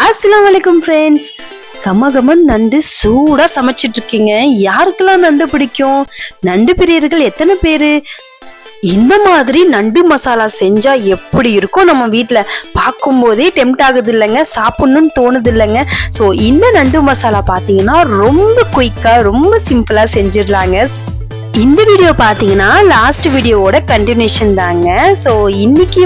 அஸ்ஸலாமு அலைக்கும் ஃப்ரெண்ட்ஸ். கமகமன் நண்டு சூடா சமைச்சிட்டு இருக்கீங்க. யாருக்கெல்லாம் நண்டு பிடிக்கும்? நண்டு பிரியர்கள் எத்தனை பேரு? இந்த மாதிரி நண்டு மசாலா செஞ்சா எப்படி இருக்கும்? நம்ம வீட்டுல பார்க்கும் போதே டெம்ட் ஆகுது இல்லைங்க, சாப்பிடணும்னு தோணுது இல்லைங்க. ஸோ இந்த நண்டு மசாலா பார்த்தீங்கன்னா ரொம்ப குயிக்கா ரொம்ப சிம்பிளா செஞ்சிடலாங்க. இந்த வீடியோ பார்த்தீங்கன்னா லாஸ்ட் வீடியோவோட கண்டினியூஷன் தாங்க. ஸோ இன்னைக்கு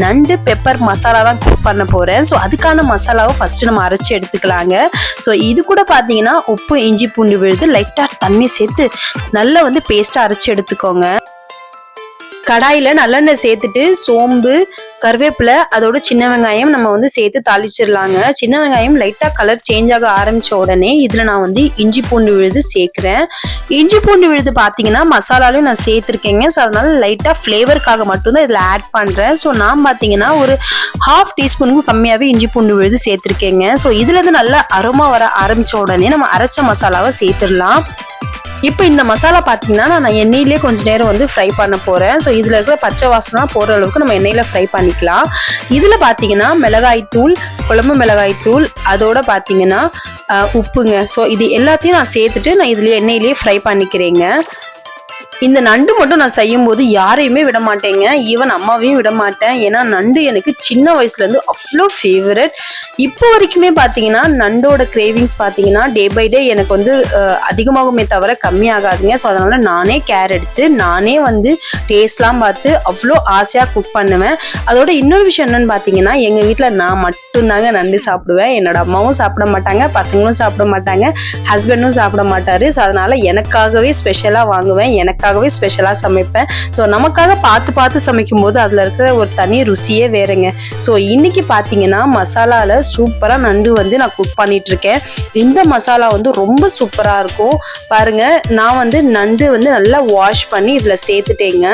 நண்டு பெப்பர் மசாலா தான் குக் பண்ண போறேன். ஸோ அதுக்கான மசாலாவை ஃபர்ஸ்ட் நம்ம அரைச்சி எடுத்துக்கலாங்க. ஸோ இது கூட பார்த்தீங்கன்னா உப்பு, இஞ்சி, பூண்டு விழுது, லைட்டா தண்ணி சேர்த்து நல்லா பேஸ்டா அரைச்சி எடுத்துக்கோங்க. கடாயில நல்லெண்ணெய் சேர்த்துட்டு சோம்பு, கருவேப்பிலை, அதோட சின்ன வெங்காயம் நம்ம சேர்த்து தாளிச்சிடலாங்க. சின்ன வெங்காயம் லைட்டா கலர் சேஞ்ச் ஆக ஆரம்பிச்ச உடனே இதுல நான் இஞ்சி பூண்டு விழுது சேர்க்கிறேன். இஞ்சி பூண்டு விழுது பாத்தீங்கன்னா மசாலாலையும் நான் சேர்த்திருக்கேங்க. ஸோ அதனால லைட்டா ஃபிளேவருக்காக மட்டும்தான் இதுல ஆட் பண்றேன். ஸோ நான் பாத்தீங்கன்னா ஒரு 1/2 டீஸ்பூனுக்கு கம்மியாவே இஞ்சி பூண்டு விழுது சேர்த்திருக்கேங்க. ஸோ இதுல இருந்து நல்லா அரோமா வர ஆரம்பிச்ச உடனே நம்ம அரைச்ச மசாலாவை சேர்த்துடலாம். இப்போ இந்த மசாலா பார்த்தீங்கன்னா நான் எண்ணெயிலே கொஞ்ச நேரம் ஃப்ரை பண்ண போகிறேன். ஸோ இதில் இருக்கிற பச்சை வாசனை போகிற அளவுக்கு நம்ம எண்ணெயில் ஃப்ரை பண்ணிக்கலாம். இதில் பார்த்தீங்கன்னா மிளகாய் தூள், குழம்பு மிளகாய் தூள், அதோட பார்த்தீங்கன்னா உப்புங்க. ஸோ இது எல்லாத்தையும் நான் சேர்த்துட்டு நான் இதில் எண்ணெயிலே ஃப்ரை பண்ணிக்கிறேங்க. இந்த நண்டு மட்டும் நான் செய்யும் போது யாரையுமே விட மாட்டேங்க, ஈவன் அம்மாவையும் விட மாட்டேன். ஏன்னா நண்டு எனக்கு சின்ன வயசுல இருந்து அவ்வளோ ஃபேவரட். இப்போ வரைக்குமே பார்த்தீங்கன்னா நண்டோட கிரேவிங்ஸ் பார்த்தீங்கன்னா டே பை டே எனக்கு அதிகமாகுமே தவிர கம்மியாகாதுங்க. ஸோ அதனால நானே கேர் எடுத்து நானே டேஸ்ட்லாம் பார்த்து அவ்வளோ ஆசையாக குக் பண்ணுவேன். அதோட இன்னொரு விஷயம் என்னன்னு பார்த்தீங்கன்னா எங்கள் வீட்டில் நான் மட்டும்தாங்க நண்டு சாப்பிடுவேன். என்னோட அம்மாவும் சாப்பிட மாட்டாங்க, பசங்களும் சாப்பிட மாட்டாங்க, ஹஸ்பண்டும் சாப்பிட மாட்டாரு. ஸோ அதனால எனக்காகவே ஸ்பெஷலாக வாங்குவேன், எனக்காகவே ஸ்பெஷலா சமைப்பேன். ஸோ நமக்காக பார்த்து பார்த்து சமைக்கும் போது அதுல இருக்கிற ஒரு தனி ருசியே வேறங்க. ஸோ இன்னைக்கு பாத்தீங்கன்னா மசாலால சூப்பரா நண்டு நான் குக் பண்ணிட்டு இருக்கேன். இந்த மசாலா ரொம்ப சூப்பரா இருக்கும் பாருங்க. நான் நண்டு நல்லா வாஷ் பண்ணி இதுல சேர்த்துட்டேங்க.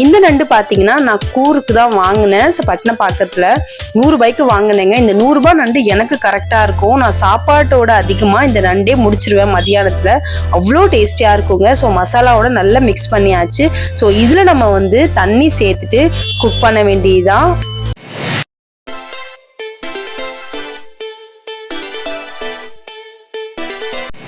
இந்த நண்டு பார்த்தீங்கன்னா நான் கூருக்கு தான் வாங்கினேன். பட்டினப்பாக்கத்தில் 100 ரூபாய்க்கு வாங்கினேங்க. இந்த 100 ரூபாய் நண்டு எனக்கு கரெக்டாக இருக்கும். நான் சாப்பாட்டோட அதிகமாக இந்த நண்டே முடிச்சிருவேன் மதியானத்தில். அவ்வளோ டேஸ்டியாக இருக்குங்க. ஸோ மசாலாவோட நல்லா மிக்ஸ் பண்ணியாச்சு. ஸோ இதில் நம்ம தண்ணி சேர்த்துட்டு குக் பண்ண வேண்டியதுதான்.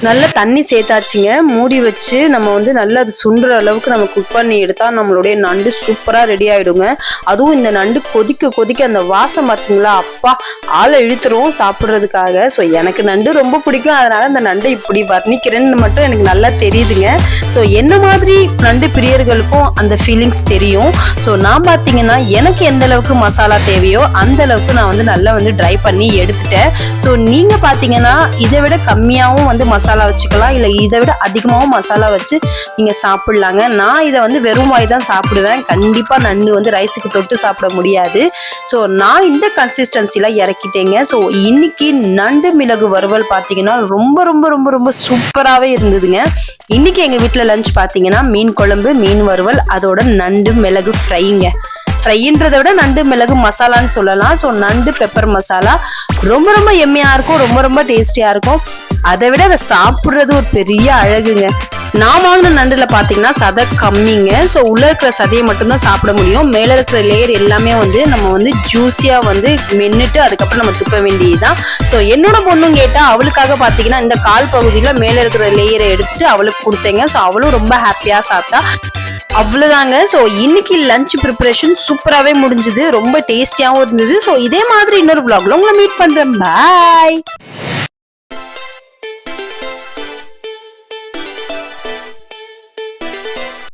நல்லா தண்ணி சேர்த்தாச்சுங்க. மூடி வச்சு நம்ம நல்லா அது சுண்டுற அளவுக்கு நம்ம குக் பண்ணி எடுத்தா நம்மளுடைய நண்டு சூப்பரா ரெடி ஆயிடுங்க. அதுவும் இந்த நண்டு கொதிக்க கொதிக்க அந்த வாசம் பார்த்தீங்களா, அப்பா ஆளை இழுத்துரும் சாப்பிட்றதுக்காக. ஸோ எனக்கு நண்டு ரொம்ப பிடிக்கும். அதனால அந்த நண்டை இப்படி வர்ணிக்கிறேன்னு மட்டும் எனக்கு நல்லா தெரியுதுங்க. ஸோ என்ன மாதிரி நண்டு பிரியர்களுக்கும் அந்த ஃபீலிங்ஸ் தெரியும். ஸோ நான் பார்த்தீங்கன்னா எனக்கு எந்த அளவுக்கு மசாலா தேவையோ அந்த அளவுக்கு நான் நல்லா ட்ரை பண்ணி எடுத்துட்டேன். ஸோ நீங்க பார்த்தீங்கன்னா இதை விட கம்மியாகவும் மசாலா வச்சுக்கலாம், இல்ல இதை விட அதிகமாகவும் மசாலா வச்சு நீங்க சாப்பிடலாங்க. நான் இதை வெறும் வாய் தான் சாப்பிடுவேன். கண்டிப்பா நண்டு ரைஸுக்கு தொட்டு சாப்பிட முடியாது. ஸோ நான் இந்த கன்சிஸ்டன்சில இறக்கிட்டேங்க. ஸோ இன்னைக்கு நண்டு மிளகு வறுவல் பார்த்தீங்கன்னா ரொம்ப ரொம்ப ரொம்ப ரொம்ப சூப்பராகவே இருந்ததுங்க. இன்னைக்கு எங்க வீட்டில் லஞ்ச் பார்த்தீங்கன்னா மீன் குழம்பு, மீன் வறுவல், அதோட நண்டு மிளகு ஃப்ரைங்க. ஃப்ரைன்றதை விட நண்டு மிளகு மசாலான்னு சொல்லலாம். ஸோ நண்டு பெப்பர் மசாலா ரொம்ப ரொம்ப எம்மையா இருக்கும், ரொம்ப ரொம்ப டேஸ்டியா இருக்கும். அதை விட அதை சாப்பிட்றது ஒரு பெரிய அழகுங்க. நான் வாங்கின நண்டுல பாத்தீங்கன்னா சதை கம்மிங்க. ஸோ உள்ள இருக்கிற சதையை மட்டும்தான் சாப்பிட முடியும். மேல இருக்கிற லேயர் எல்லாமே நம்ம ஜூஸியா மென்னுட்டு அதுக்கப்புறம் நம்ம துப்ப வேண்டியதுதான். ஸோ என்னோட பொண்ணும் கேட்டா அவளுக்காக பாத்தீங்கன்னா இந்த கால் பகுதியில மேல இருக்கிற லேயரை எடுத்துட்டு அவளுக்கு கொடுத்தேங்க. ஸோ அவளும் ரொம்ப ஹாப்பியா சாப்பிட்டா. அவ்வளவுதாங்க. ஸோ இன்னைக்கு லஞ்ச் ப்ரிப்பரேஷன் சூப்பராகவே முடிஞ்சுது, ரொம்ப டேஸ்டியாகவும் இருந்தது. ஸோ இதே மாதிரி இன்னொரு vlogல உங்களை மீட் பண்றேன். பாய்.